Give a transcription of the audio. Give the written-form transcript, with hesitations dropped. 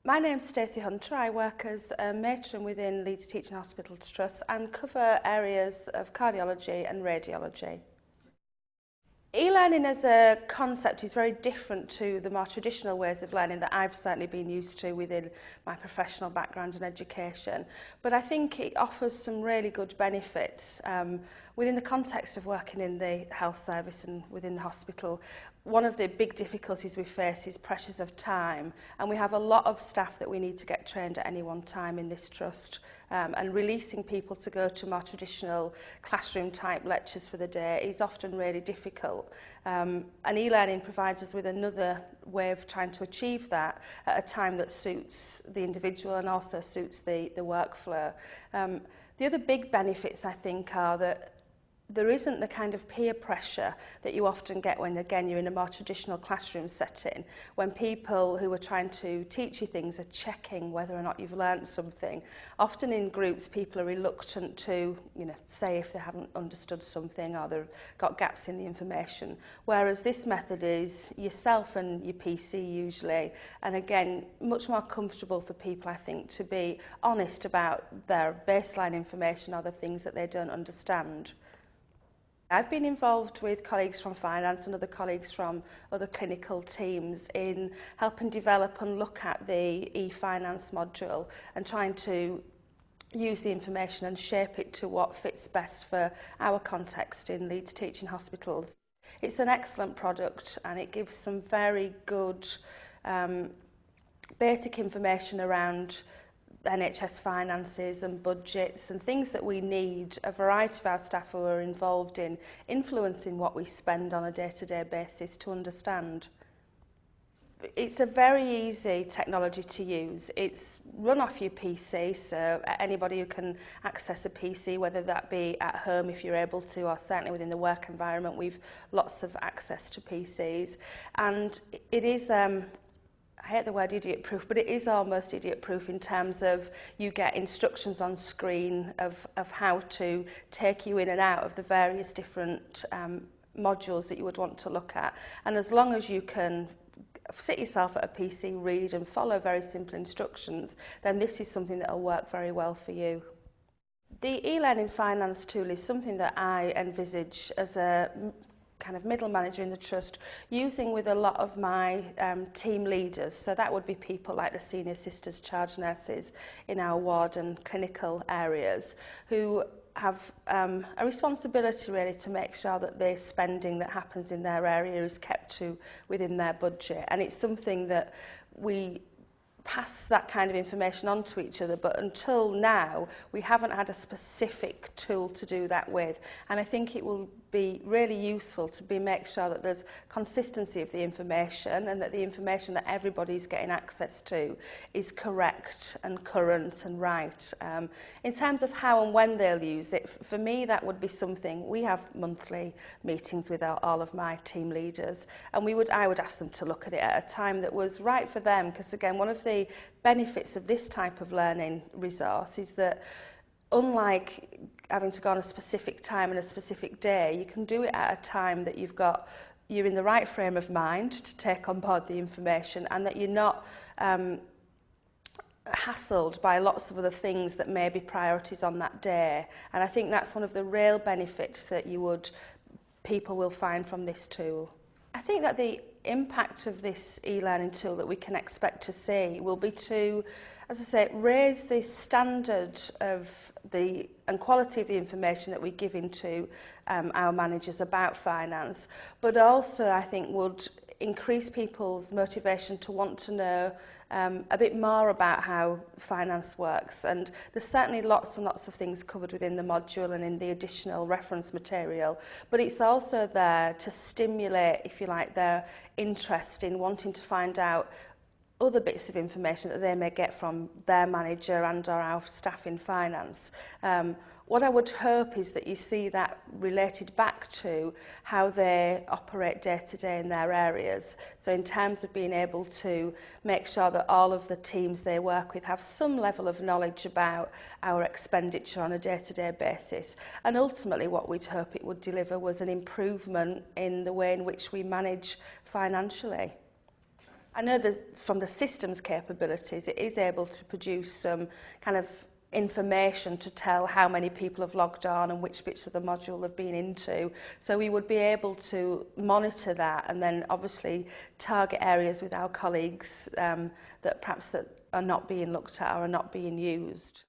My name's Stacey Hunter. I work as a matron within Leeds Teaching Hospital Trust and cover areas of cardiology and radiology. E-learning as a concept is very different to the more traditional ways of learning that I've certainly been used to within my professional background and education. But I think it offers some really good benefits within the context of working in the health service and within the hospital. One of the big difficulties we face is pressures of time, and we have a lot of staff that we need to get trained at any one time in this trust. And releasing people to go to more traditional classroom type lectures for the day is often really difficult. And e-learning provides us with another way of trying to achieve that at a time that suits the individual and also suits the workflow. The other big benefits, I think, are that there isn't the kind of peer pressure that you often get when, again, you're in a more traditional classroom setting, when people who are trying to teach you things are checking whether or not you've learnt something. Often in groups, people are reluctant to, say if they haven't understood something or they've got gaps in the information. Whereas this method is yourself and your PC usually, and again, much more comfortable for people, I think, to be honest about their baseline information or the things that they don't understand. I've been involved with colleagues from finance and other colleagues from other clinical teams in helping develop and look at the e-finance module and trying to use the information and shape it to what fits best for our context in Leeds Teaching Hospitals. It's an excellent product and it gives some very good basic information around NHS finances and budgets and things that we need a variety of our staff who are involved in influencing what we spend on a day-to-day basis to understand. It's a very easy technology to use. It's run off your PC, so anybody who can access a PC, whether that be at home if you're able to, or certainly within the work environment, we've lots of access to PCs. And it is I hate the word idiot-proof, but it is almost idiot-proof in terms of you get instructions on screen of how to take you in and out of the various different modules that you would want to look at. And as long as you can sit yourself at a PC, read and follow very simple instructions, then this is something that will work very well for you. The e-learning finance tool is something that I envisage as a kind of middle manager in the trust, using with a lot of my team leaders. So that would be people like the senior sisters, charge nurses in our ward and clinical areas, who have a responsibility really to make sure that the spending that happens in their area is kept to within their budget. And it's something that we pass that kind of information on to each other, but until now we haven't had a specific tool to do that with, and I think it will be really useful to make sure that there's consistency of the information and that the information that everybody's getting access to is correct and current and right. In terms of how and when they'll use it, for me that would be something, we have monthly meetings with all of my team leaders, and I would ask them to look at it at a time that was right for them, because again, one of the benefits of this type of learning resource is that unlike having to go on a specific time and a specific day, you can do it at a time that you're in the right frame of mind to take on board the information, and that you're not hassled by lots of other things that may be priorities on that day. And I think that's one of the real benefits that people will find from this tool. I think that the impact of this e-learning tool that we can expect to see will be to, as I say, raise the standard of and quality of the information that we give into our managers about finance, but also I think would increase people's motivation to want to know a bit more about how finance works. And there's certainly lots and lots of things covered within the module and in the additional reference material, but it's also there to stimulate, if you like, their interest in wanting to find out other bits of information that they may get from their manager and or our staff in finance. What I would hope is that you see that related back to how they operate day to day in their areas. So in terms of being able to make sure that all of the teams they work with have some level of knowledge about our expenditure on a day-to-day basis. And ultimately what we'd hope it would deliver was an improvement in the way in which we manage financially. I know that from the systems capabilities, it is able to produce some kind of information to tell how many people have logged on and which bits of the module they've been into. So we would be able to monitor that and then obviously target areas with our colleagues that perhaps that are not being looked at or are not being used.